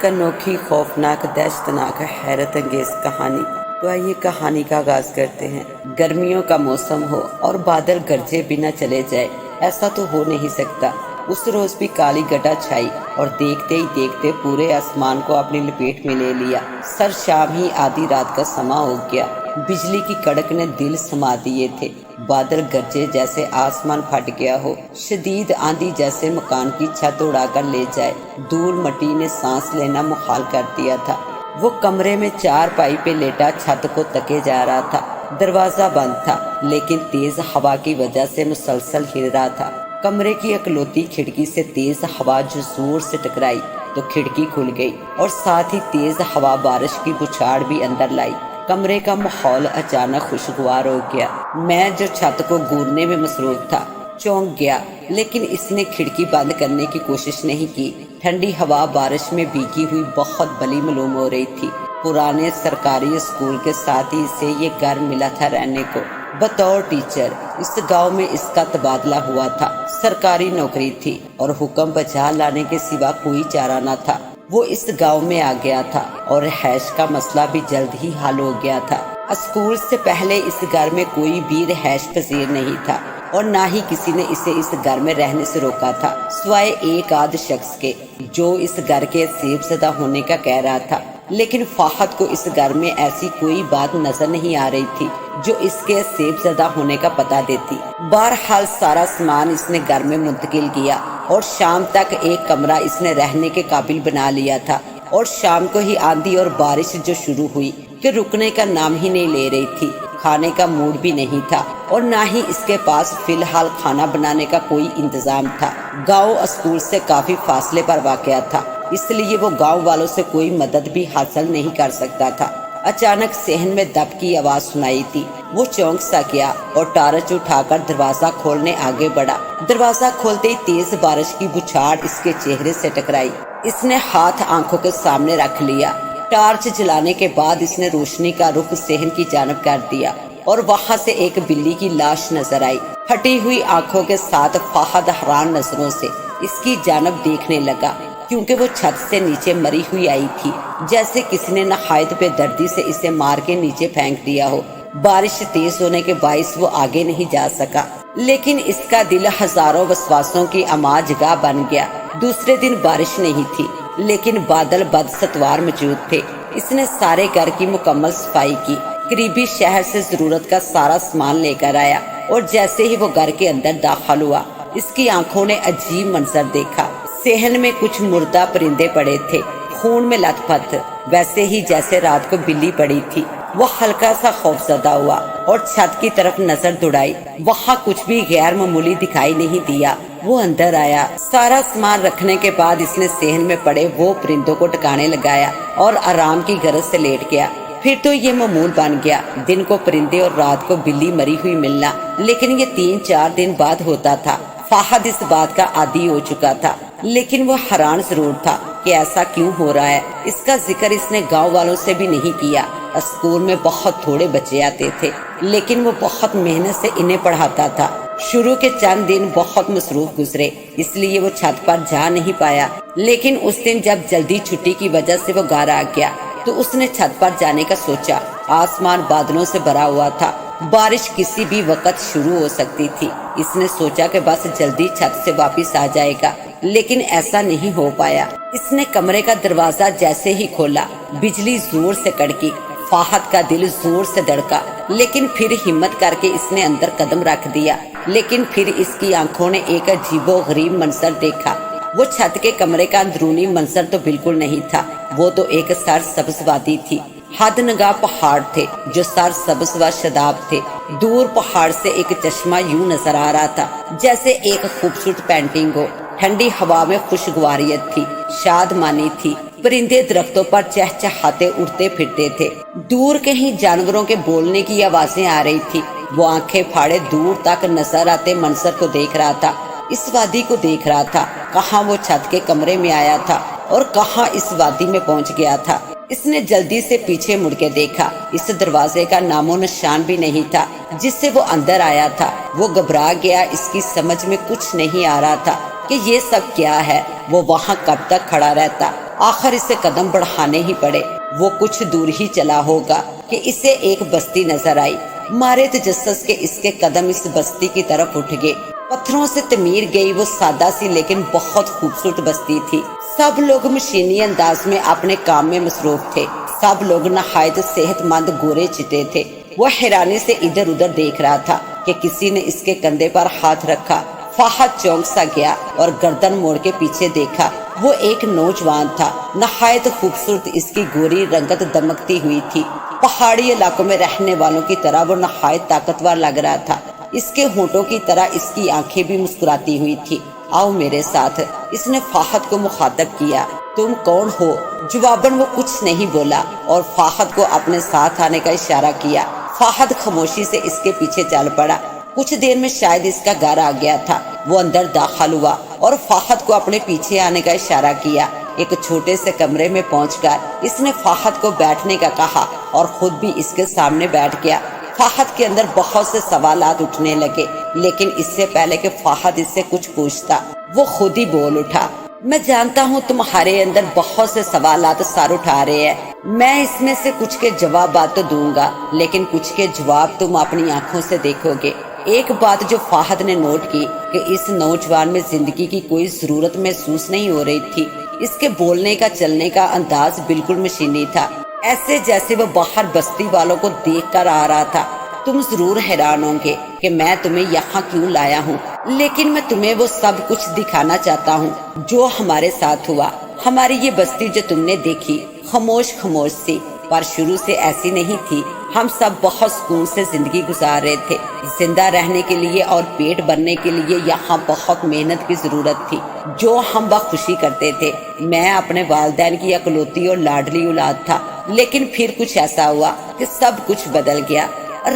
ایک انوکھی خوفناک دہشتناک حیرت انگیز کہانی۔ تو آئیے کہانی کا آغاز کرتے ہیں۔ گرمیوں کا موسم ہو اور بادل گرجے بنا چلے جائے، ایسا تو ہو نہیں سکتا۔ اس روز بھی کالی گٹا چھائی اور دیکھتے ہی دیکھتے پورے آسمان کو اپنی لپیٹ میں لے لیا۔ سر شام ہی آدھی رات کا سما ہو گیا۔ بجلی کی کڑک نے دل سما دیے تھے۔ بادل گرجے جیسے آسمان پھٹ گیا ہو۔ شدید آندھی جیسے مکان کی چھت اڑا کر لے جائے۔ دھول مٹی نے سانس لینا محال کر دیا تھا۔ وہ کمرے میں چار پائی پہ لیٹا چھت کو تکے جا رہا تھا۔ دروازہ بند تھا لیکن تیز ہوا کی وجہ سے مسلسل ہل رہا تھا۔ کمرے کی اکلوتی کھڑکی سے تیز ہوا جو زور سے ٹکرائی تو کھڑکی کھل گئی اور ساتھ ہی تیز ہوا بارش کی بچھاڑ بھی اندر لائی۔ کمرے کا ماحول اچانک خوشگوار ہو گیا۔ میں جو چھت کو گورنے میں مصروف تھا چونک گیا، لیکن اس نے کھڑکی بند کرنے کی کوشش نہیں کی۔ ٹھنڈی ہوا بارش میں بھیگی ہوئی بہت بلی معلوم ہو رہی تھی۔ پرانے سرکاری اسکول کے ساتھ ہی اسے یہ گھر ملا تھا رہنے کو۔ بطور ٹیچر اس گاؤں میں اس کا تبادلہ ہوا تھا۔ سرکاری نوکری تھی اور حکم بجا لانے کے سوا کوئی چارہ نہ تھا۔ وہ اس گاؤں میں آ گیا تھا اور رہائش کا مسئلہ بھی جلد ہی حل ہو گیا تھا۔ اسکول سے پہلے اس گھر میں کوئی بھی رہائش پذیر نہیں تھا اور نہ ہی کسی نے اسے اس گھر میں رہنے سے روکا تھا، سوائے ایک آدھ شخص کے جو اس گھر کے سیب زدہ ہونے کا کہہ رہا تھا۔ لیکن فاحد کو اس گھر میں ایسی کوئی بات نظر نہیں آ رہی تھی جو اس کے سیب زدہ ہونے کا پتہ دیتی۔ بہرحال سارا سامان اس نے گھر میں منتقل کیا اور شام تک ایک کمرہ اس نے رہنے کے قابل بنا لیا تھا۔ اور شام کو ہی آندھی اور بارش جو شروع ہوئی کہ رکنے کا نام ہی نہیں لے رہی تھی۔ کھانے کا موڈ بھی نہیں تھا اور نہ ہی اس کے پاس فی الحال کھانا بنانے کا کوئی انتظام تھا۔ گاؤں اسکول سے کافی فاصلے پر واقع تھا، اس لیے وہ گاؤں والوں سے کوئی مدد بھی حاصل نہیں کر سکتا تھا۔ اچانک صحن میں دب کی آواز سنائی تھی۔ وہ چونک سا گیا اور ٹارچ اٹھا کر دروازہ کھولنے آگے بڑھا۔ دروازہ کھولتے ہی تیز بارش کی بچھاڑ اس کے چہرے سے ٹکرائی۔ اس نے ہاتھ آنکھوں کے سامنے رکھ لیا۔ ٹارچ جلانے کے بعد اس نے روشنی کا رخ صحن کی جانب کر دیا اور وہاں سے ایک بلی کی لاش نظر آئی۔ پھٹی ہوئی آنکھوں کے ساتھ فاحد حیران نظروں سے اس کی جانب دیکھنے لگا، کیونکہ وہ چھت سے نیچے مری ہوئی آئی تھی، جیسے کسی نے نہایت بے دردی سے اسے مار کے نیچے پھینک دیا ہو۔ بارش تیز ہونے کے باعث وہ آگے نہیں جا سکا، لیکن اس کا دل ہزاروں وسواسوں کی اما جگہ بن گیا۔ دوسرے دن بارش نہیں تھی لیکن بادل بدستوار موجود تھے۔ اس نے سارے گھر کی مکمل صفائی کی، قریبی شہر سے ضرورت کا سارا سامان لے کر آیا اور جیسے ہی وہ گھر کے اندر داخل ہوا اس کی آنکھوں نے عجیب منظر دیکھا۔ صحن میں کچھ مردہ پرندے پڑے تھے، خون میں لت پت، ویسے ہی جیسے رات کو بلی پڑی تھی۔ وہ ہلکا سا خوف زدہ ہوا اور چھت کی طرف نظر دوڑائی، وہاں کچھ بھی غیر معمولی دکھائی نہیں دیا۔ وہ اندر آیا، سارا سامان رکھنے کے بعد اس نے صحن میں پڑے وہ پرندوں کو ٹکانے لگایا اور آرام کی غرض سے لیٹ گیا۔ پھر تو یہ معمول بن گیا، دن کو پرندے اور رات کو بلی مری ہوئی ملنا، لیکن یہ 3-4 دن بعد ہوتا تھا۔ فاحد اس بات کا عادی ہو چکا تھا، لیکن وہ حیران ضرور تھا کہ ایسا کیوں ہو رہا ہے۔ اس کا ذکر اس نے گاؤں والوں سے بھی نہیں کیا۔ اسکول میں بہت تھوڑے بچے آتے تھے لیکن وہ بہت محنت سے انہیں پڑھاتا تھا۔ شروع کے چند دن بہت مصروف گزرے، اس لیے وہ چھت پر جا نہیں پایا، لیکن اس دن جب جلدی چھٹی کی وجہ سے وہ گھر آ گیا تو اس نے چھت پر جانے کا سوچا۔ آسمان بادلوں سے بھرا ہوا تھا، بارش کسی بھی وقت شروع ہو سکتی تھی۔ اس نے سوچا کہ بس جلدی چھت سے واپس آ جائے گا، لیکن ایسا نہیں ہو پایا۔ اس نے کمرے کا دروازہ جیسے ہی کھولا بجلی زور سے کڑکی۔ فاحد کا دل زور سے دھڑکا، لیکن پھر ہمت کر کے اس نے اندر قدم رکھ دیا۔ لیکن پھر اس کی آنکھوں نے ایک عجیب و غریب منظر دیکھا۔ وہ چھت کے کمرے کا اندرونی منظر تو بالکل نہیں تھا، وہ تو ایک سرسبز وادی تھی۔ حد نگاہ پہاڑ تھے جو سرسبز و شاداب تھے۔ دور پہاڑ سے ایک چشمہ یوں نظر آ رہا تھا جیسے ایک خوبصورت پینٹنگ ہو۔ ٹھنڈی ہوا میں خوشگواریت تھی، شادمانی تھی۔ پرندے درختوں پر چہچہاتے اڑتے پھرتے تھے۔ دور کہیں جانوروں کے بولنے کی آوازیں آ رہی تھی۔ وہ آنکھیں پھاڑے دور تک نظر آتے منظر کو دیکھ رہا تھا، اس وادی کو دیکھ رہا تھا۔ کہاں وہ چھت کے کمرے میں آیا تھا اور کہاں اس وادی میں پہنچ گیا تھا۔ اس نے جلدی سے پیچھے مڑ کے دیکھا، اس دروازے کا نام و نشان بھی نہیں تھا جس سے وہ اندر آیا تھا۔ وہ گھبرا گیا، اس کی سمجھ میں کچھ نہیں آ رہا تھا کہ یہ سب کیا ہے۔ وہ وہاں کب تک کھڑا رہتا؟ آخر اسے قدم بڑھانے ہی پڑے۔ وہ کچھ دور ہی چلا ہوگا کہ اسے ایک بستی نظر آئی۔ مارے تجسس کے اس کے قدم اس بستی کی طرف اٹھ گئے۔ پتھروں سے تعمیر گئی وہ سادہ سی لیکن بہت خوبصورت بستی تھی۔ سب لوگ مشینی انداز میں اپنے کام میں مصروف تھے۔ سب لوگ نہایت صحت مند گورے چٹے تھے۔ وہ حیرانی سے ادھر ادھر دیکھ رہا تھا کہ کسی نے اس کے کندھے پر ہاتھ رکھا۔ فہد چونک سا گیا اور گردن موڑ کے پیچھے دیکھا۔ وہ ایک نوجوان تھا، نہایت خوبصورت، اس کی گوری رنگت دمکتی ہوئی تھی۔ پہاڑی علاقوں میں رہنے والوں کی طرح وہ نہایت طاقتور لگ رہا تھا۔ اس کے ہونٹوں کی طرح اس کی آنکھیں بھی مسکراتی ہوئی تھی۔ آؤ میرے ساتھ، اس نے فہد کو مخاطب کیا۔ تم کون ہو؟ جواباً وہ کچھ نہیں بولا اور فہد کو اپنے ساتھ آنے کا اشارہ کیا۔ فہد خاموشی سے اس کے پیچھے چل پڑا۔ کچھ دیر میں شاید اس کا گھر آ گیا تھا۔ وہ اندر داخل ہوا اور فہد کو اپنے پیچھے آنے کا اشارہ کیا۔ ایک چھوٹے سے کمرے میں پہنچ کر اس نے فہد کو بیٹھنے کا کہا اور خود بھی اس کے سامنے بیٹھ گیا۔ فہد کے اندر بہت سے سوالات اٹھنے لگے، لیکن اس سے پہلے کہ فہد اس سے کچھ پوچھتا وہ خود ہی بول اٹھا۔ میں جانتا ہوں تمہارے اندر بہت سے سوالات سر اٹھا رہے ہیں۔ میں اس میں سے کچھ کے جوابات تو دوں گا، لیکن کچھ کے جواب تم اپنی آنکھوں سے دیکھو گے۔ ایک بات جو فہد نے نوٹ کی کہ اس نوجوان میں زندگی کی کوئی ضرورت محسوس نہیں ہو رہی تھی۔ اس کے بولنے کا چلنے کا انداز بالکل مشینی تھا، ایسے جیسے وہ باہر بستی والوں کو دیکھ کر آ رہا تھا۔ تم ضرور حیران ہوں گے کہ میں تمہیں یہاں کیوں لایا ہوں، لیکن میں تمہیں وہ سب کچھ دکھانا چاہتا ہوں جو ہمارے ساتھ ہوا۔ ہماری یہ بستی جو تم نے دیکھی خاموش خاموش سی، پر شروع سے ایسی نہیں تھی۔ ہم سب بہت سکون سے زندگی گزار رہے تھے۔ زندہ رہنے کے لیے اور پیٹ بھرنے کے لیے یہاں بہت محنت کی ضرورت تھی، جو ہم بخوشی کرتے تھے۔ میں اپنے والدین کی اکلوتی اور لاڈلی اولاد تھا، لیکن پھر کچھ ایسا ہوا کہ سب کچھ بدل گیا۔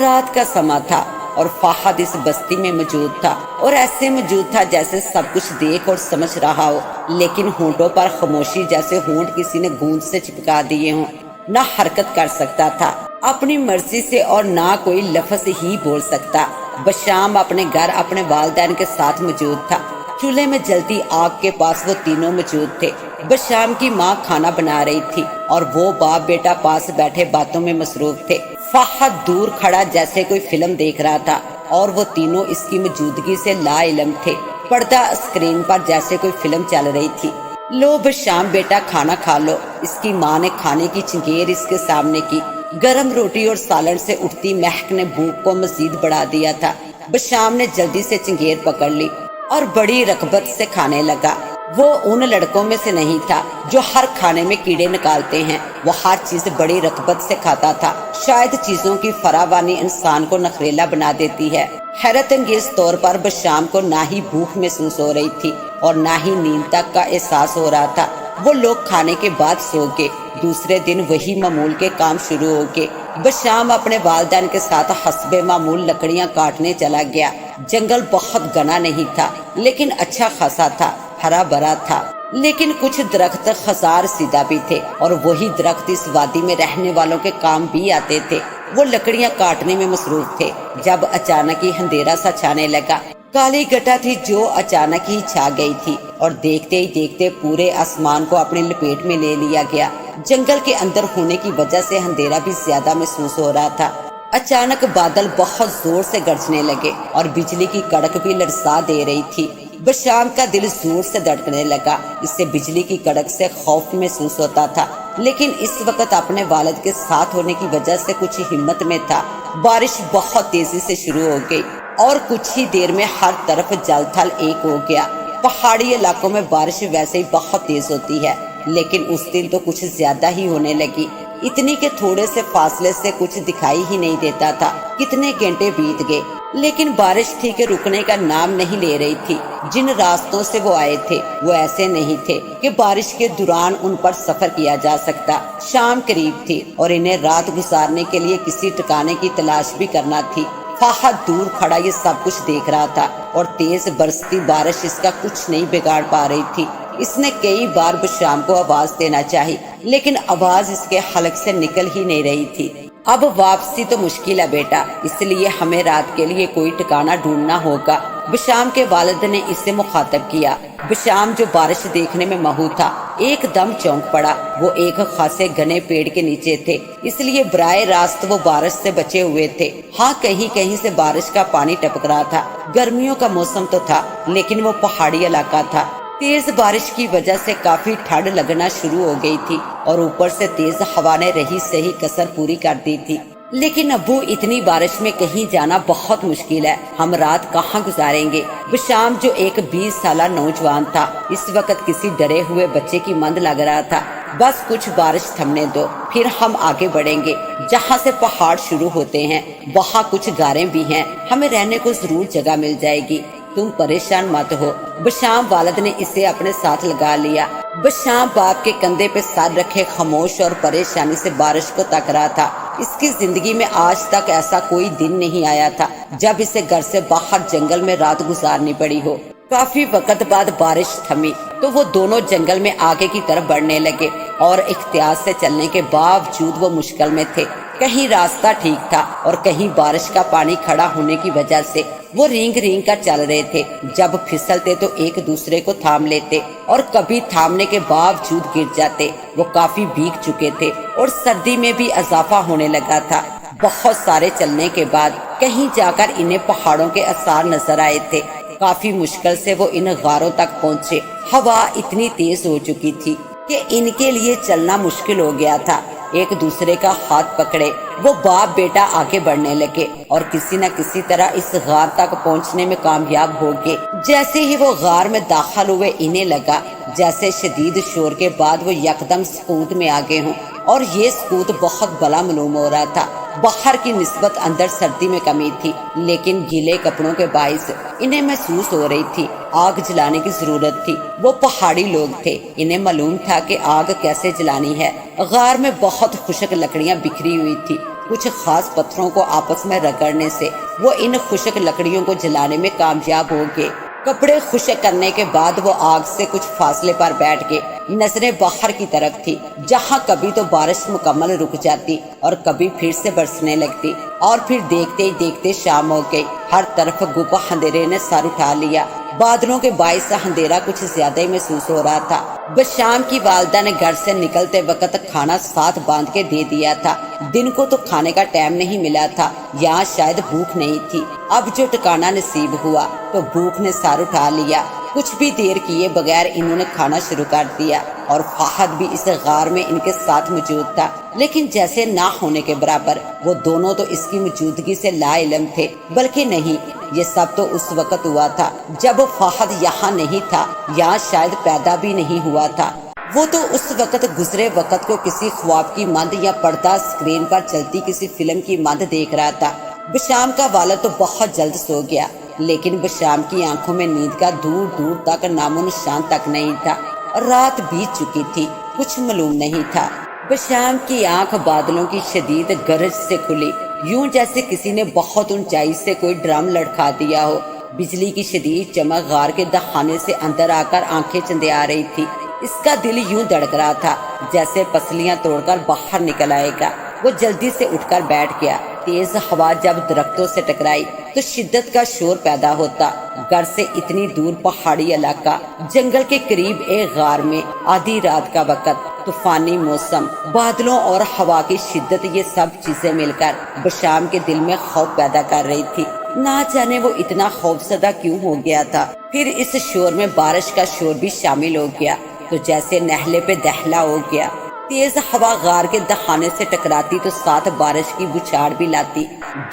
رات کا سما تھا اور فہد اس بستی میں موجود تھا، اور ایسے موجود تھا جیسے سب کچھ دیکھ اور سمجھ رہا ہو، لیکن ہونٹوں پر خاموشی، جیسے ہونٹ کسی نے گوند سے چپکا دیے ہوں۔ نہ حرکت کر سکتا تھا اپنی مرضی سے اور نہ کوئی لفظ ہی بول سکتا۔ بشام اپنے گھر اپنے والدین کے ساتھ موجود تھا۔ چولہے میں جلتی آگ کے پاس وہ تینوں موجود تھے۔ بشام کی ماں کھانا بنا رہی تھی اور وہ باپ بیٹا پاس بیٹھے باتوں میں مصروف تھے۔ فہد دور کھڑا جیسے کوئی فلم دیکھ رہا تھا اور وہ تینوں اس کی موجودگی سے لا علم تھے۔ پردہ اسکرین پر جیسے کوئی فلم چل رہی تھی۔ لو بشام بیٹا کھانا کھا لو، اس کی ماں نے کھانے کی چنگیر اس کے سامنے کی۔ گرم روٹی اور سالن سے اٹھتی مہک نے بھوک کو مزید بڑھا دیا تھا۔ بشام نے جلدی سے چنگیر پکڑ لی اور بڑی رغبت سے کھانے لگا۔ وہ ان لڑکوں میں سے نہیں تھا جو ہر کھانے میں کیڑے نکالتے ہیں۔ وہ ہر چیز بڑی رغبت سے کھاتا تھا۔ شاید چیزوں کی فراوانی انسان کو نخریلا بنا دیتی ہے۔ حیرت انگیز طور پر بشام کو نہ ہی بھوک محسوس ہو رہی تھی اور نہ ہی نیند تک کا احساس ہو رہا تھا۔ وہ لوگ کھانے کے بعد سو گئے۔ دوسرے دن وہی معمول کے کام شروع ہو گئے۔ بشام اپنے والدین کے ساتھ حسب معمول لکڑیاں کاٹنے چلا گیا۔ جنگل بہت گھنا نہیں تھا، لیکن اچھا خاصا تھا، ہرا بھرا تھا۔ لیکن کچھ درخت خزار سیدھا بھی تھے اور وہی درخت اس وادی میں رہنے والوں کے کام بھی آتے تھے۔ وہ لکڑیاں کاٹنے میں مصروف تھے جب اچانک ہی اندھیرا سا چھانے لگا۔ کالی گٹا تھی جو اچانک ہی چھا گئی تھی اور دیکھتے ہی دیکھتے پورے آسمان کو اپنے لپیٹ میں لے لیا گیا۔ جنگل کے اندر ہونے کی وجہ سے اندھیرا بھی زیادہ محسوس ہو رہا تھا۔ اچانک بادل بہت زور سے گرجنے لگے اور بجلی کی کڑک بھی لرزا دے رہی تھی۔ بشام کا دل زور سے دھڑکنے لگا۔ اسے بجلی کی کڑک سے خوف محسوس ہوتا تھا، لیکن اس وقت اپنے والد کے ساتھ ہونے کی وجہ سے کچھ ہمت میں تھا۔ بارش بہت تیزی سے شروع ہو گئی اور کچھ ہی دیر میں ہر طرف جل تھل ایک ہو گیا۔ پہاڑی علاقوں میں بارش ویسے ہی بہت تیز ہوتی ہے، لیکن اس دن تو کچھ زیادہ ہی ہونے لگی، اتنی کہ تھوڑے سے فاصلے سے کچھ دکھائی ہی نہیں دیتا تھا۔ کتنے گھنٹے بیت گئے، لیکن بارش تھی کہ رکنے کا نام نہیں لے رہی تھی۔ جن راستوں سے وہ آئے تھے وہ ایسے نہیں تھے کہ بارش کے دوران ان پر سفر کیا جا سکتا۔ شام قریب تھی اور انہیں رات گزارنے کے لیے کسی ٹھکانے کی تلاش بھی کرنا تھی۔ فہد دور کھڑا یہ سب کچھ دیکھ رہا تھا اور تیز برستی بارش اس کا کچھ نہیں بگاڑ پا رہی تھی۔ اس نے کئی بار بشام کو آواز دینا چاہی، لیکن آواز اس کے حلق سے نکل ہی نہیں رہی تھی۔ اب واپسی تو مشکل ہے بیٹا، اس لیے ہمیں رات کے لیے کوئی ٹھکانہ ڈھونڈنا ہوگا۔ بشام کے والد نے اسے مخاطب کیا۔ بشام جو بارش دیکھنے میں مہو تھا ایک دم چونک پڑا۔ وہ ایک خاصے گھنے پیڑ کے نیچے تھے، اس لیے براہ راست وہ بارش سے بچے ہوئے تھے۔ ہاں کہیں کہیں سے بارش کا پانی ٹپک رہا تھا۔ گرمیوں کا موسم تو تھا لیکن وہ پہاڑی علاقہ تھا۔ تیز بارش کی وجہ سے کافی ٹھنڈ لگنا شروع ہو گئی تھی اور اوپر سے تیز ہوا نے رہی سہی کسر پوری کر دی تھی۔ لیکن ابو اتنی بارش میں کہیں جانا بہت مشکل ہے، ہم رات کہاں گزاریں گے؟ بشام جو ایک 20 سالہ نوجوان تھا اس وقت کسی ڈرے ہوئے بچے کی مند لگ رہا تھا۔ بس کچھ بارش تھمنے دو پھر ہم آگے بڑھیں گے۔ جہاں سے پہاڑ شروع ہوتے ہیں وہاں کچھ غاریں بھی ہیں، ہمیں رہنے کو ضرور جگہ مل جائے گی، تم پریشان مت ہو۔ بشام والد نے اسے اپنے ساتھ لگا لیا۔ بشام باپ کے کندھے پہ سر رکھے خاموش اور پریشانی سے بارش کو تک رہا تھا۔ اس کی زندگی میں آج تک ایسا کوئی دن نہیں آیا تھا جب اسے گھر سے باہر جنگل میں رات گزارنی پڑی ہو۔ کافی وقت بعد بارش تھمی تو وہ دونوں جنگل میں آگے کی طرف بڑھنے لگے اور احتیاط سے چلنے کے باوجود وہ مشکل میں تھے۔ کہیں راستہ ٹھیک تھا اور کہیں بارش کا پانی کھڑا ہونے کی وجہ سے وہ رینگ رینگ کر چل رہے تھے۔ جب پھسلتے تو ایک دوسرے کو تھام لیتے اور کبھی تھامنے کے باوجود گر جاتے۔ وہ کافی بھیگ چکے تھے اور سردی میں بھی اضافہ ہونے لگا تھا۔ بہت سارے چلنے کے بعد کہیں جا کر انہیں پہاڑوں کے آثار نظر آئے تھے۔ کافی مشکل سے وہ ان غاروں تک پہنچے۔ ہوا اتنی تیز ہو چکی تھی کہ ان کے لیے چلنا مشکل ہو گیا تھا۔ ایک دوسرے کا ہاتھ پکڑے وہ باپ بیٹا آگے بڑھنے لگے اور کسی نہ کسی طرح اس غار تک پہنچنے میں کامیاب ہو گئے۔ جیسے ہی وہ غار میں داخل ہوئے انہیں لگا جیسے شدید شور کے بعد وہ یکدم سکوت میں آگے ہوں، اور یہ سکوت بہت بلا معلوم ہو رہا تھا۔ باہر کی نسبت اندر سردی میں کمی تھی لیکن گیلے کپڑوں کے باعث انہیں محسوس ہو رہی تھی آگ جلانے کی ضرورت تھی۔ وہ پہاڑی لوگ تھے، انہیں معلوم تھا کہ آگ کیسے جلانی ہے۔ غار میں بہت خشک لکڑیاں بکھری ہوئی تھی۔ کچھ خاص پتھروں کو آپس میں رگڑنے سے وہ ان خشک لکڑیوں کو جلانے میں کامیاب ہو گئے۔ کپڑے خشک کرنے کے بعد وہ آگ سے کچھ فاصلے پر بیٹھ گئے۔ نظریں باہر کی طرف تھی جہاں کبھی تو بارش مکمل رک جاتی اور کبھی پھر سے برسنے لگتی، اور پھر دیکھتے ہی دیکھتے شام ہو گئی۔ ہر طرف گپا اندھیرے نے سر اٹھا لیا۔ بادلوں کے باعث اندھیرا کچھ زیادہ ہی محسوس ہو رہا تھا۔ بشام کی والدہ نے گھر سے نکلتے وقت کھانا ساتھ باندھ کے دے دیا تھا۔ دن کو تو کھانے کا ٹائم نہیں ملا تھا، یہاں شاید بھوک نہیں تھی۔ اب جو ٹھکانہ نصیب ہوا تو بھوک نے سر اٹھا لیا۔ کچھ بھی دیر کیے بغیر انہوں نے کھانا شروع کر دیا، اور فہد بھی اس غار میں ان کے ساتھ موجود تھا، لیکن جیسے نہ ہونے کے برابر۔ وہ دونوں تو اس کی موجودگی سے لا علم تھے، بلکہ نہیں، یہ سب تو اس وقت ہوا تھا جب فہد یہاں نہیں تھا، یا شاید پیدا بھی نہیں ہوا تھا۔ وہ تو اس وقت گزرے وقت کو کسی خواب کی مند یا پردہ اسکرین پر چلتی کسی فلم کی مند دیکھ رہا تھا۔ بشام کا والد تو بہت جلد سو گیا، لیکن بشام کی آنکھوں میں نیند کا دور دور تک نام و نشان تک نہیں تھا۔ رات بیت چکی تھی، کچھ معلوم نہیں تھا۔ بشام کی آنکھ بادلوں کی شدید گرج سے کھلی، یوں جیسے کسی نے بہت اونچائی سے کوئی ڈرم لڑکھا دیا ہو۔ بجلی کی شدید چمک غار کے دہانے سے اندر آ کر آنکھیں چندیا رہی تھی۔ اس کا دل یوں دھڑک رہا تھا جیسے پسلیاں توڑ کر باہر نکل آئے گا۔ وہ جلدی سے اٹھ کر بیٹھ گیا۔ تیز ہوا جب درختوں سے ٹکرائی تو شدت کا شور پیدا ہوتا۔ گھر سے اتنی دور پہاڑی علاقہ، جنگل کے قریب ایک غار میں، آدھی رات کا وقت، طوفانی موسم، بادلوں اور ہوا کی شدت، یہ سب چیزیں مل کر بشام کے دل میں خوف پیدا کر رہی تھی۔ نہ جانے وہ اتنا خوفزدہ کیوں ہو گیا تھا۔ پھر اس شور میں بارش کا شور بھی شامل ہو گیا تو جیسے نہلے پہ دہلا ہو گیا۔ تیز ہوا غار کے دہانے سے ٹکراتی تو ساتھ بارش کی بچھاڑ بھی لاتی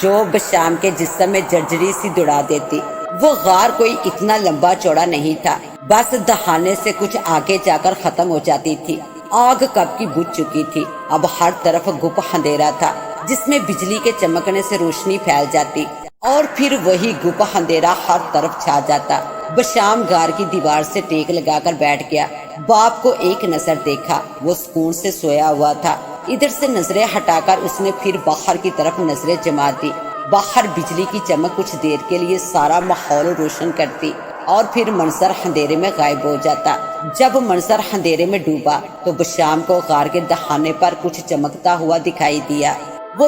جو بشام کے جسم میں جرجری سی دوڑا دیتی۔ وہ غار کوئی اتنا لمبا چوڑا نہیں تھا، بس دہانے سے کچھ آگے جا کر ختم ہو جاتی تھی۔ آگ کب کی بجھ چکی تھی، اب ہر طرف گپ اندھیرا تھا جس میں بجلی کے چمکنے سے روشنی پھیل جاتی اور پھر وہی گپ اندھیرا ہر طرف چھا جاتا۔ بشام غار کی دیوار سے ٹیک لگا کر بیٹھ گیا۔ باپ کو ایک نظر دیکھا، وہ سکون سے سویا ہوا تھا۔ ادھر سے نظریں ہٹا کر اس نے پھر باہر کی طرف نظریں جما دی۔ باہر بجلی کی چمک کچھ دیر کے لیے سارا ماحول روشن کرتی اور پھر منظر اندھیرے میں غائب ہو جاتا۔ جب منظر اندھیرے میں ڈوبا تو بشام کو غار کے دہانے پر کچھ چمکتا ہوا دکھائی دیا۔ وہ